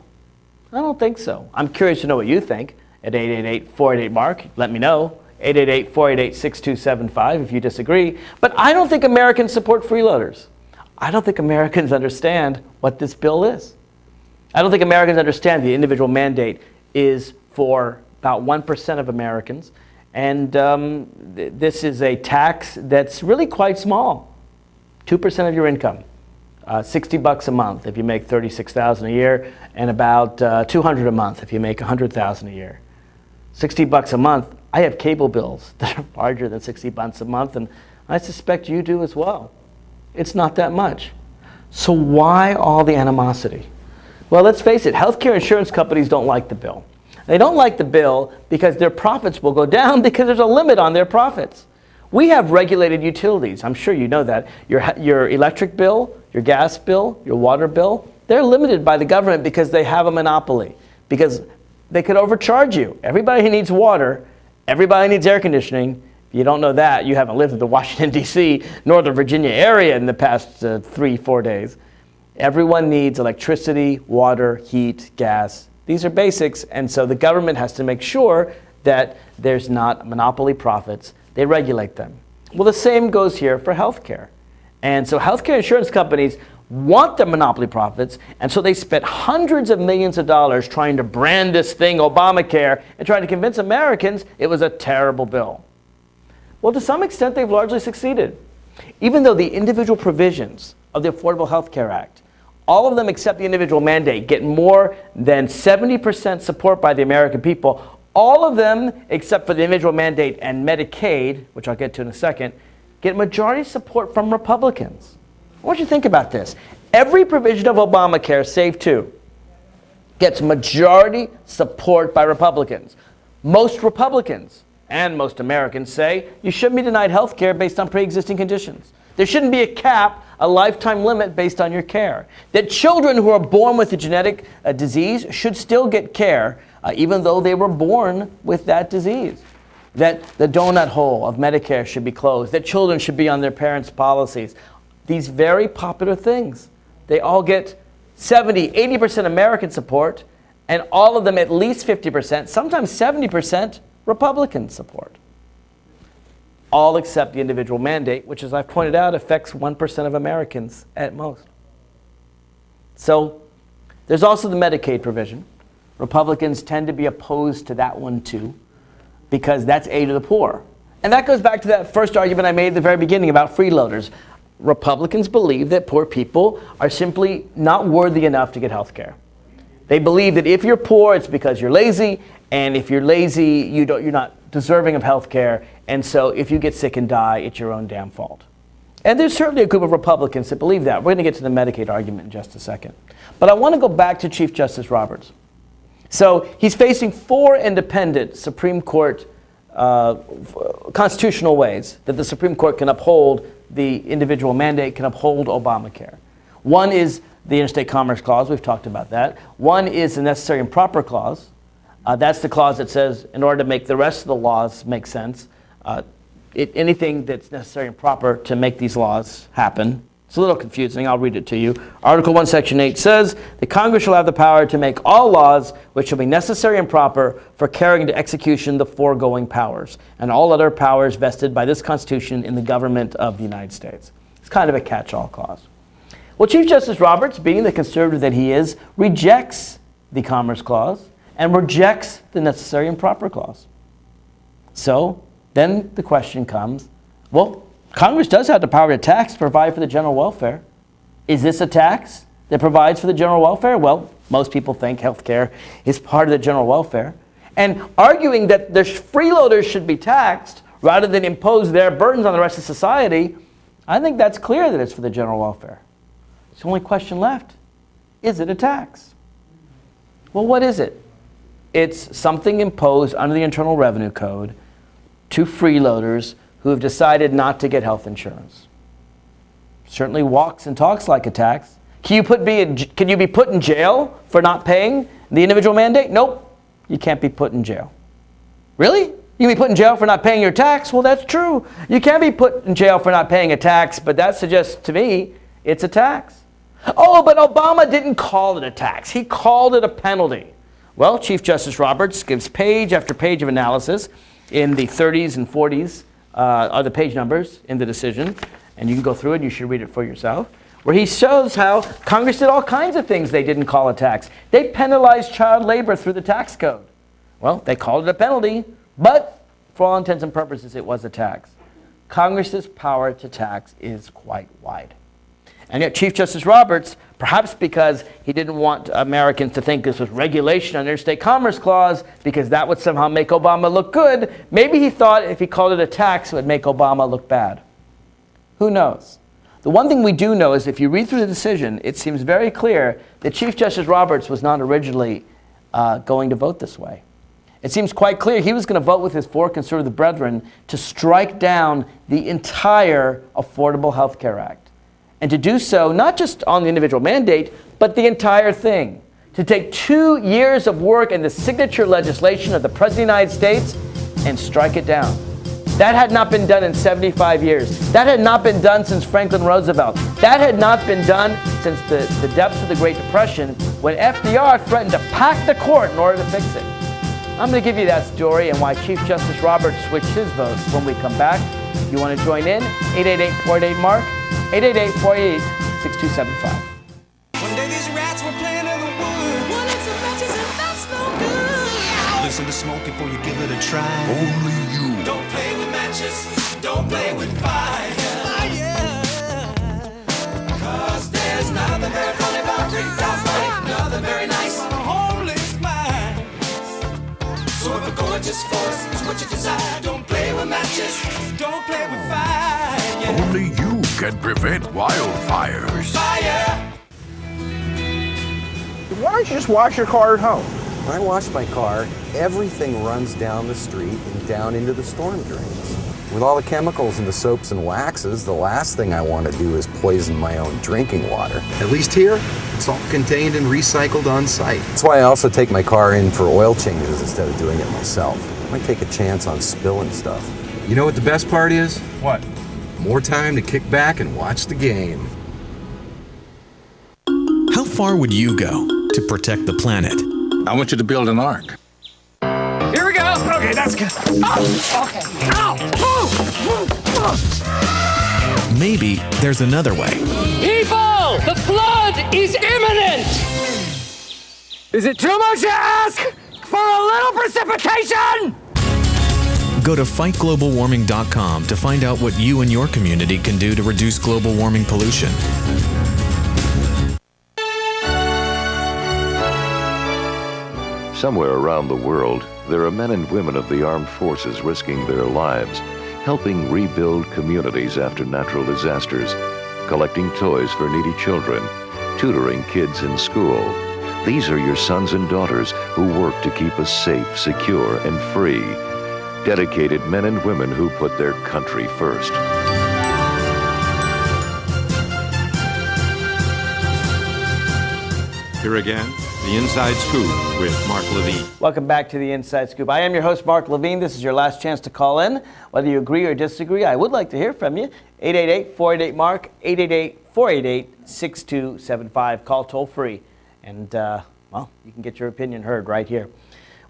I don't think so. I'm curious to know what you think. At 888-488-MARK, let me know. 888-488-6275 if you disagree. But I don't think Americans support freeloaders. I don't think Americans understand what this bill is. I don't think Americans understand the individual mandate is for about 1% of Americans. And this is a tax that's really quite small. 2% of your income. $60 a month if you make $36,000 a year, and about $200 a month if you make $100,000 a year. $60 a month. I have cable bills that are larger than $60 a month, and I suspect you do as well. It's not that much. So why all the animosity? Well, let's face it, healthcare insurance companies don't like the bill. They don't like the bill because their profits will go down because there's a limit on their profits. We have regulated utilities. I'm sure you know that. Your electric bill, your gas bill, your water bill, they're limited by the government because they have a monopoly, because they could overcharge you. Everybody needs water. Everybody needs air conditioning. If you don't know that, you haven't lived in the Washington, D.C., Northern Virginia area in the past 3-4 days. Everyone needs electricity, water, heat, gas. These are basics, and so the government has to make sure that there's not monopoly profits. They regulate them. Well, the same goes here for healthcare. And so healthcare insurance companies want their monopoly profits, and so they spent hundreds of millions of dollars trying to brand this thing Obamacare and trying to convince Americans it was a terrible bill. Well, to some extent, they've largely succeeded. Even though the individual provisions of the Affordable Health Care Act, all of them except the individual mandate, get more than 70% support by the American people, all of them, except for the individual mandate and Medicaid, which I'll get to in a second, get majority support from Republicans. I want you to think about this. Every provision of Obamacare, save two, gets majority support by Republicans. Most Republicans and most Americans say you shouldn't be denied health care based on pre-existing conditions. There shouldn't be a cap, a lifetime limit based on your care. That children who are born with a genetic disease should still get care, even though they were born with that disease. That the donut hole of Medicare should be closed. That children should be on their parents' policies. These very popular things. They all get 70, 80% American support, and all of them at least 50%, sometimes 70% Republican support. All except the individual mandate, which, as I've pointed out, affects 1% of Americans at most. So there's also the Medicaid provision. Republicans tend to be opposed to that one too, because that's aid to the poor. And that goes back to that first argument I made at the very beginning about freeloaders. Republicans believe that poor people are simply not worthy enough to get health care. They believe that if you're poor, it's because you're lazy, And if you're lazy, you're not deserving of health care. And so if you get sick and die, it's your own damn fault. And there's certainly a group of Republicans that believe that. We're going to get to the Medicaid argument in just a second. But I want to go back to Chief Justice Roberts. So he's facing 4 independent Supreme Court constitutional ways that the Supreme Court can uphold the individual mandate, can uphold Obamacare. One is the Interstate Commerce Clause. We've talked about that. One is the Necessary and Proper Clause. That's the clause that says in order to make the rest of the laws make sense, anything that's necessary and proper to make these laws happen. It's a little confusing. I'll read it to you. Article 1, Section 8 says, the Congress shall have the power to make all laws which shall be necessary and proper for carrying into execution the foregoing powers, and all other powers vested by this Constitution in the government of the United States. It's kind of a catch-all clause. Well, Chief Justice Roberts, being the conservative that he is, rejects the Commerce Clause and rejects the Necessary and Proper Clause. So then the question comes, well, Congress does have the power to tax to provide for the general welfare. Is this a tax that provides for the general welfare? Well, most people think health care is part of the general welfare. And arguing that the freeloaders should be taxed rather than impose their burdens on the rest of society, I think that's clear that it's for the general welfare. It's the only question left. Is it a tax? Well, what is it? It's something imposed under the Internal Revenue Code to freeloaders who have decided not to get health insurance. Certainly walks and talks like a tax. Can you be put in jail for not paying the individual mandate? Nope, you can't be put in jail. Really? You can be put in jail for not paying your tax? Well, that's true. You can be put in jail for not paying a tax, but that suggests to me it's a tax. Oh, but Obama didn't call it a tax. He called it a penalty. Well, Chief Justice Roberts gives page after page of analysis in the 30s and 40s are the page numbers in the decision, and you can go through it and you should read it for yourself, where he shows how Congress did all kinds of things they didn't call a tax. They penalized child labor through the tax code. Well, they called it a penalty, but for all intents and purposes, it was a tax. Congress's power to tax is quite wide. And yet Chief Justice Roberts, perhaps because he didn't want Americans to think this was regulation under Interstate Commerce Clause, because that would somehow make Obama look good, maybe he thought if he called it a tax, it would make Obama look bad. Who knows? The one thing we do know is if you read through the decision, it seems very clear that Chief Justice Roberts was not originally going to vote this way. It seems quite clear he was going to vote with his 4 conservative brethren to strike down the entire Affordable Health Care Act. And to do so, not just on the individual mandate, but the entire thing. To take 2 years of work and the signature legislation of the President of the United States and strike it down. That had not been done in 75 years. That had not been done since Franklin Roosevelt. That had not been done since the depths of the Great Depression, when FDR threatened to pack the court in order to fix it. I'm going to give you that story and why Chief Justice Roberts switched his vote when we come back. If you want to join in, 888-48-MARK. 888-48-6275. One day these rats were playing in the woods. One in some matches and that's no good. Listen to smoke before you give it a try. Only you. Don't play with matches. Don't play with fire. Cause there's nothing very funny about $3,000. Nothing very nice on a homeless mind. So if a gorgeous force is what you desire, don't play with matches. Don't play with fire. Only you can prevent wildfires. Fire! Why don't you just wash your car at home? When I wash my car, everything runs down the street and down into the storm drains. With all the chemicals in the soaps and waxes, the last thing I want to do is poison my own drinking water. At least here, it's all contained and recycled on site. That's why I also take my car in for oil changes instead of doing it myself. I might take a chance on spilling stuff. You know what the best part is? What? More time to kick back and watch the game. How far would you go to protect the planet? I want you to build an ark. Here we go. Okay, that's good. Oh, okay. Ow! Maybe there's another way. People, the flood is imminent. Is it too much to ask for a little precipitation? Go to fightglobalwarming.com to find out what you and your community can do to reduce global warming pollution. Somewhere around the world, there are men and women of the armed forces risking their lives, helping rebuild communities after natural disasters, collecting toys for needy children, tutoring kids in school. These are your sons and daughters who work to keep us safe, secure, and free. Dedicated men and women who put their country first. Here again, the Inside Scoop with Mark Levine. Welcome back to the Inside Scoop. I am your host, Mark Levine. This is your last chance to call in. Whether you agree or disagree, I would like to hear from you. 888-488-MARK, 888-488-6275. Call toll free. And, well, you can get your opinion heard right here.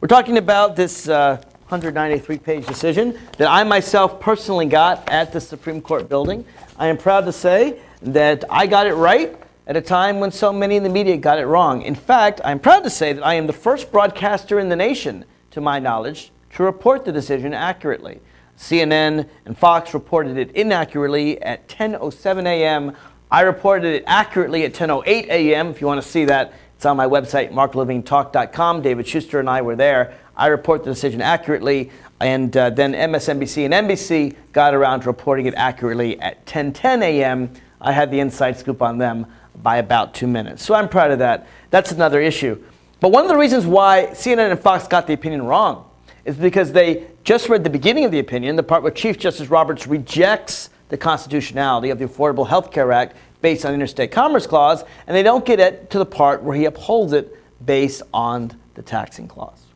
We're talking about this 193-page decision that I myself personally got at the Supreme Court building. I am proud to say that I got it right at a time when so many in the media got it wrong. In fact, I'm proud to say that I am the first broadcaster in the nation, to my knowledge, to report the decision accurately. CNN and Fox reported it inaccurately at 10:07 a.m. I reported it accurately at 10:08 a.m. If you want to see that, it's on my website, marklevinetalk.com. David Schuster and I were there. I report the decision accurately, and then MSNBC and NBC got around to reporting it accurately at 10:10 a.m. I had the inside scoop on them by about 2 minutes. So I'm proud of that. That's another issue. But one of the reasons why CNN and Fox got the opinion wrong is because they just read the beginning of the opinion, the part where Chief Justice Roberts rejects the constitutionality of the Affordable Health Care Act based on Interstate Commerce Clause, and they don't get it to the part where he upholds it based on the taxing clause.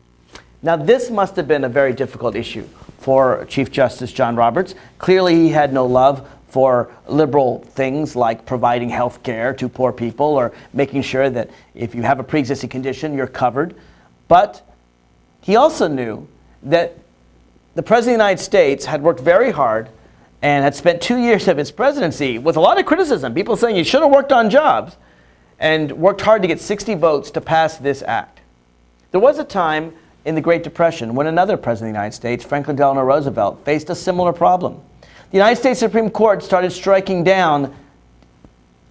Now, this must have been a very difficult issue for Chief Justice John Roberts. Clearly, he had no love for liberal things like providing health care to poor people or making sure that if you have a pre-existing condition, you're covered. But he also knew that the President of the United States had worked very hard and had spent 2 years of his presidency with a lot of criticism, people saying you should have worked on jobs, and worked hard to get 60 votes to pass this act. There was a time in the Great Depression when another President of the United States, Franklin Delano Roosevelt, faced a similar problem. The United States Supreme Court started striking down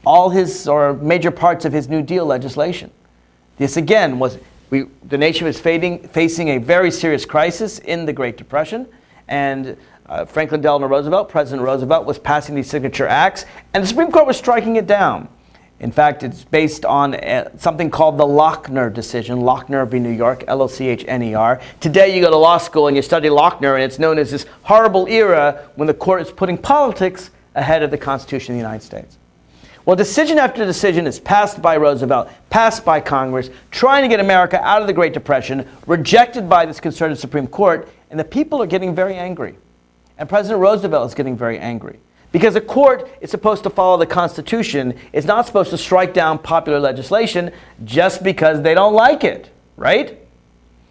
all his, or major parts of his New Deal legislation. This again was, the nation was facing a very serious crisis in the Great Depression, and Franklin Delano Roosevelt, President Roosevelt, was passing these signature acts, and the Supreme Court was striking it down. In fact, it's based on something called the Lochner decision, Lochner v. New York, L-O-C-H-N-E-R. Today you go to law school and you study Lochner, and it's known as this horrible era when the court is putting politics ahead of the Constitution of the United States. Well, decision after decision is passed by Roosevelt, passed by Congress, trying to get America out of the Great Depression, rejected by this conservative Supreme Court, and the people are getting very angry. And President Roosevelt is getting very angry. Because a court is supposed to follow the Constitution. It's not supposed to strike down popular legislation just because they don't like it, right?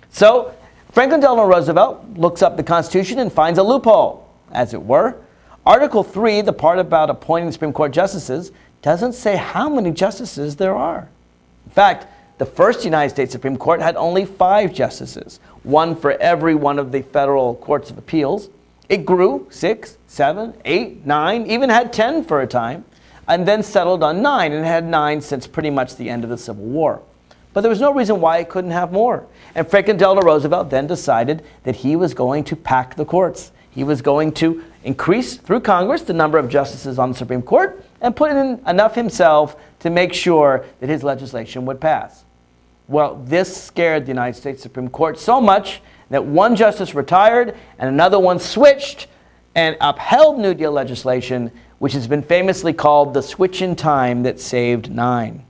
So Franklin Delano Roosevelt looks up the Constitution and finds a loophole, as it were. Article 3, the part about appointing the Supreme Court justices, doesn't say how many justices there are. In fact, the first United States Supreme Court had only 5 justices, one for every one of the federal courts of appeals. It grew 6, 7, 8, 9, even had 10 for a time, and then settled on 9, and it had 9 since pretty much the end of the Civil War. But there was no reason why it couldn't have more. And Franklin Delano Roosevelt then decided that he was going to pack the courts. He was going to increase, through Congress, the number of justices on the Supreme Court and put in enough himself to make sure that his legislation would pass. Well, this scared the United States Supreme Court so much that one justice retired and another one switched and upheld New Deal legislation, which has been famously called the switch in time that saved 9.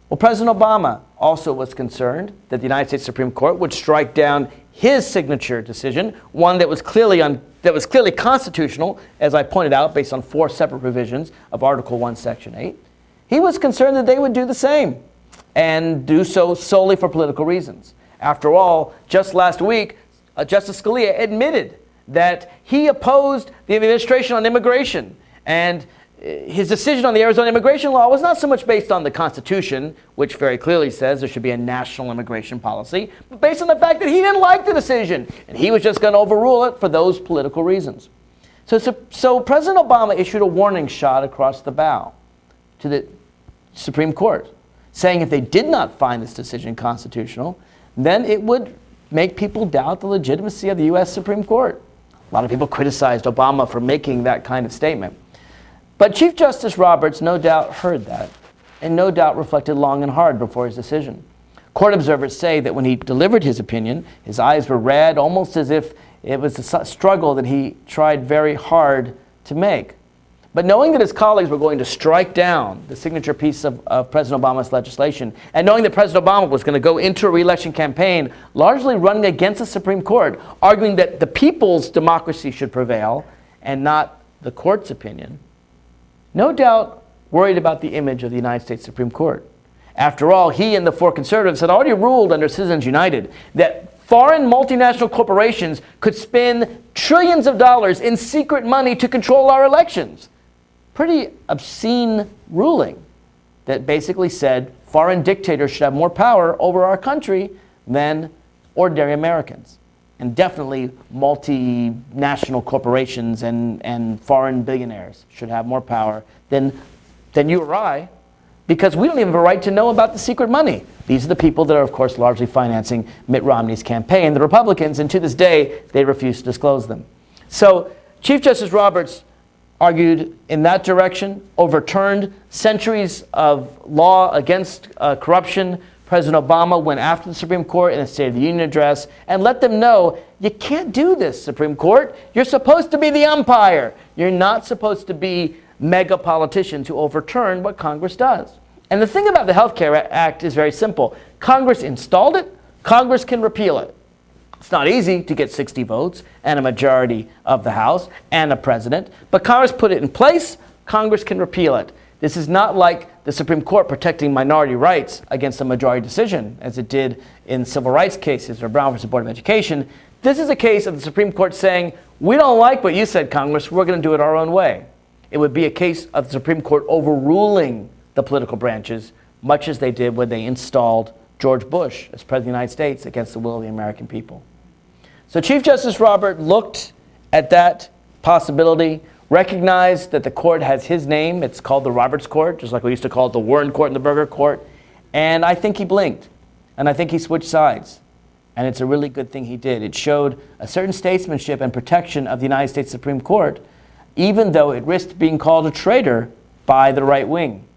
Well, President Obama also was concerned that the United States Supreme Court would strike down his signature decision, one that was clearly constitutional, as I pointed out, based on 4 separate provisions of Article 1, Section 8. He was concerned that they would do the same and do so solely for political reasons. After all, just last week, Justice Scalia admitted that he opposed the administration on immigration, and his decision on the Arizona immigration law was not so much based on the Constitution, which very clearly says there should be a national immigration policy, but based on the fact that he didn't like the decision, and he was just going to overrule it for those political reasons. So President Obama issued a warning shot across the bow to the Supreme Court, saying if they did not find this decision constitutional, then it would make people doubt the legitimacy of the U.S. Supreme Court. A lot of people criticized Obama for making that kind of statement. But Chief Justice Roberts no doubt heard that, and no doubt reflected long and hard before his decision. Court observers say that when he delivered his opinion, his eyes were red, almost as if it was a struggle that he tried very hard to make. But knowing that his colleagues were going to strike down the signature piece of President Obama's legislation, and knowing that President Obama was going to go into a re-election campaign largely running against the Supreme Court, arguing that the people's democracy should prevail and not the court's opinion, no doubt worried about the image of the United States Supreme Court. After all, he and the four conservatives had already ruled under Citizens United that foreign multinational corporations could spend trillions of dollars in secret money to control our elections. Pretty obscene ruling that basically said foreign dictators should have more power over our country than ordinary Americans. And definitely multinational corporations and foreign billionaires should have more power than you or I, because we don't even have a right to know about the secret money. These are the people that are, of course, largely financing Mitt Romney's campaign, the Republicans, and to this day, they refuse to disclose them. So Chief Justice Roberts argued in that direction, overturned centuries of law against corruption. President Obama went after the Supreme Court in a State of the Union address and let them know, you can't do this, Supreme Court. You're supposed to be the umpire. You're not supposed to be mega politicians who overturn what Congress does. And the thing about the Health Care Act is very simple. Congress installed it. Congress can repeal it. It's not easy to get 60 votes and a majority of the House and a president, but Congress put it in place. Congress can repeal it. This is not like the Supreme Court protecting minority rights against a majority decision, as it did in civil rights cases or Brown versus Board of Education. This is a case of the Supreme Court saying, we don't like what you said, Congress, we're going to do it our own way. It would be a case of the Supreme Court overruling the political branches, much as they did when they installed George Bush as President of the United States against the will of the American people. So Chief Justice Roberts looked at that possibility, recognized that the court has his name. It's called the Roberts Court, just like we used to call it the Warren Court and the Burger Court. And I think he blinked. And I think he switched sides. And it's a really good thing he did. It showed a certain statesmanship and protection of the United States Supreme Court, even though it risked being called a traitor by the right wing.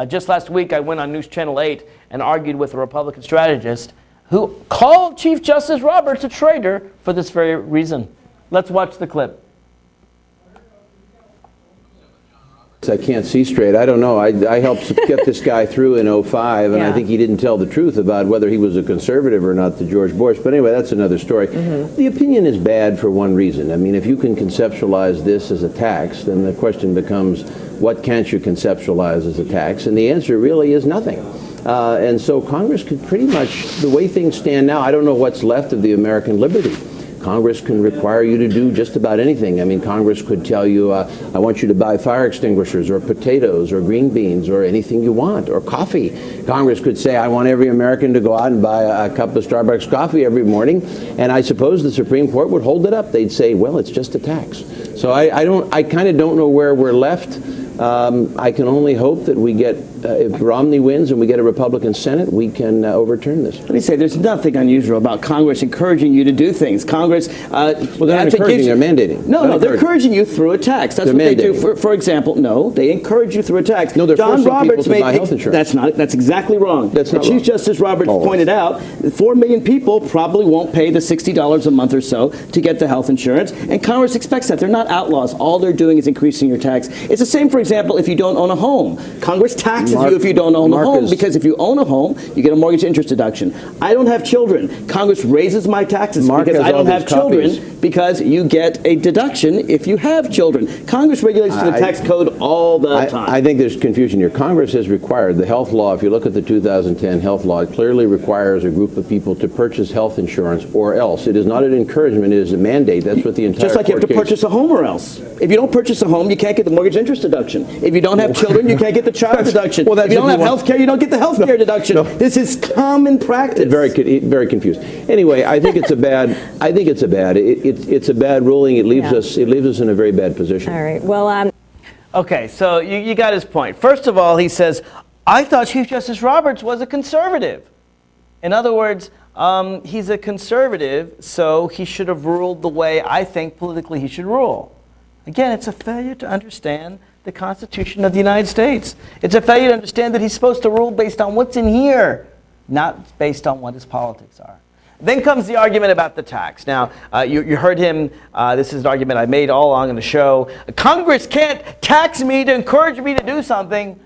Just last week, I went on News Channel 8 and argued with a Republican strategist who called Chief Justice Roberts a traitor for this very reason. Let's watch the clip. I can't see straight. I don't know. I helped get this guy through in 2005, and I think he didn't tell the truth about whether he was a conservative or not to George Bush. But anyway, that's another story. The opinion is bad for one reason. I mean, if you can conceptualize this as a tax, then the question becomes, what can't you conceptualize as a tax? And the answer really is nothing. And so Congress could pretty much, the way things stand now, I don't know what's left of the American liberty. Congress can require you to do just about anything. I mean, Congress could tell you, I want you to buy fire extinguishers or potatoes or green beans or anything you want, or coffee. Congress could say, I want every American to go out and buy a cup of Starbucks coffee every morning. And I suppose the Supreme Court would hold it up. They'd say, well, it's just a tax. So I kind of don't know where we're left. I can only hope that we get, if Romney wins and we get a Republican Senate, we can overturn this. Let me say, there's nothing unusual about Congress encouraging you to do things. Congress, well, they're not encouraging, they're mandating. No, they're encouraging you through a tax. That's what they do. For example, no, they encourage you through a tax. No, they're forcing people to buy health insurance. That's exactly wrong. That's not Chief Justice Roberts pointed out, 4 million people probably won't pay the $60 a month or so to get the health insurance, and Congress expects that. They're not outlaws. All they're doing is increasing your tax. It's the same, for example, if you don't own a home. Congress taxes you if you don't own a home, because if you own a home, you get a mortgage interest deduction. I don't have children. Congress raises my taxes because I don't have children, because you get a deduction if you have children. Congress regulates through the tax code all the time. I think there's confusion here. Congress has required the health law. If you look at the 2010 health law, it clearly requires a group of people to purchase health insurance or else. It is not an encouragement. It is a mandate. That's what the entire Just like you have to purchase a home or else. If you don't purchase a home, you can't get the mortgage interest deduction. If you don't have children, you can't get the child deduction. If you don't have health care, you don't get the health care deduction. This is common practice. Very confused. Anyway, I think it's a bad. It's a bad ruling. It leaves us in a very bad position. All right. Well, okay. So you got his point. First of all, he says, I thought Chief Justice Roberts was a conservative. In other words, He's a conservative, so he should have ruled the way I think politically he should rule. Again, it's a failure to understand the Constitution of the United States. It's a failure to understand that he's supposed to rule based on what's in here, not based on what his politics are. Then comes the argument about the tax. Now, you heard him, this is an argument I made all along in the show. Congress can't tax me to encourage me to do something.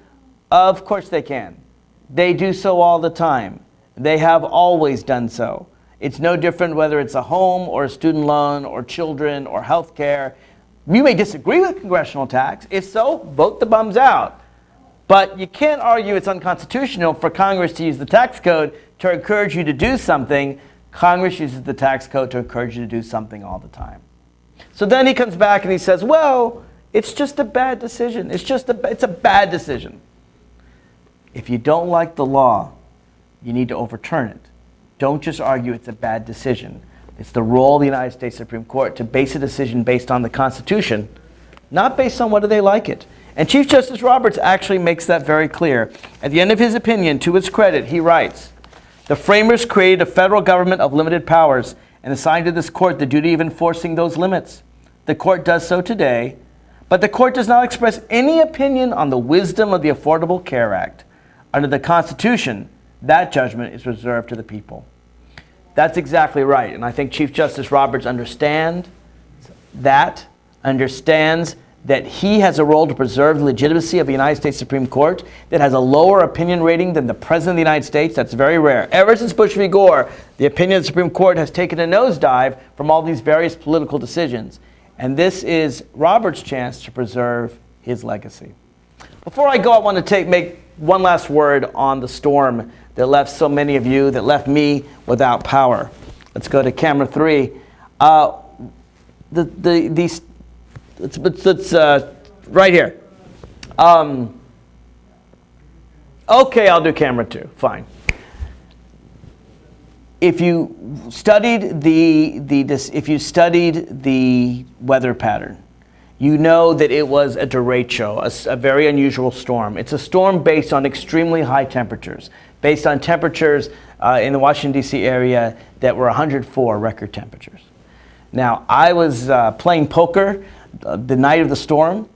Of course they can. They do so all the time. They have always done so. It's no different whether it's a home or a student loan or children or health care. You may disagree with congressional tax. If so, vote the bums out. But you can't argue it's unconstitutional for Congress to use the tax code to encourage you to do something. Congress uses the tax code to encourage you to do something all the time. So then he comes back and he says, well, it's just a bad decision. It's a bad decision. If you don't like the law, you need to overturn it. Don't just argue it's a bad decision. It's the role of the United States Supreme Court to base a decision based on the Constitution, not based on whether they like it. And Chief Justice Roberts actually makes that very clear. At the end of his opinion, to his credit, he writes, the framers created a federal government of limited powers and assigned to this court the duty of enforcing those limits. The court does so today, but the court does not express any opinion on the wisdom of the Affordable Care Act. Under the Constitution, that judgment is reserved to the people. That's exactly right. And I think Chief Justice Roberts understands that he has a role to preserve the legitimacy of the United States Supreme Court that has a lower opinion rating than the President of the United States. That's very rare. Ever since Bush v. Gore, the opinion of the Supreme Court has taken a nosedive from all these various political decisions. And this is Roberts' chance to preserve his legacy. Before I go, I want to make one last word on the storm that left so many of you, that left me without power. Let's go to camera 3. Let's right here. Okay, I'll do camera 2. Fine. If you studied the weather pattern, you know that it was a derecho, a very unusual storm. It's a storm based on extremely high temperatures, based on temperatures in the Washington, D.C. area that were 104 record temperatures. Now, I was playing poker the night of the storm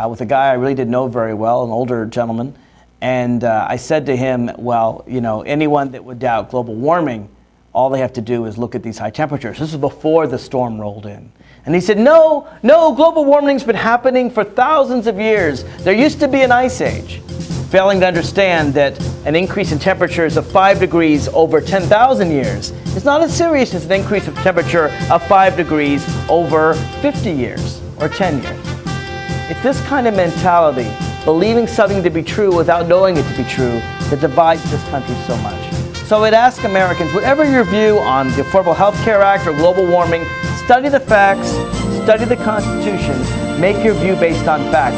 with a guy I really didn't know very well, an older gentleman, and I said to him, well, you know, anyone that would doubt global warming, all they have to do is look at these high temperatures. This is before the storm rolled in. And he said, no, global warming's been happening for thousands of years. There used to be an ice age. Failing to understand that an increase in temperatures of 5 degrees over 10,000 years is not as serious as an increase of temperature of 5 degrees over 50 years or 10 years. It's this kind of mentality, believing something to be true without knowing it to be true, that divides this country so much. So I'd ask Americans, whatever your view on the Affordable Health Care Act or global warming, study the facts, study the Constitution, make your view based on facts.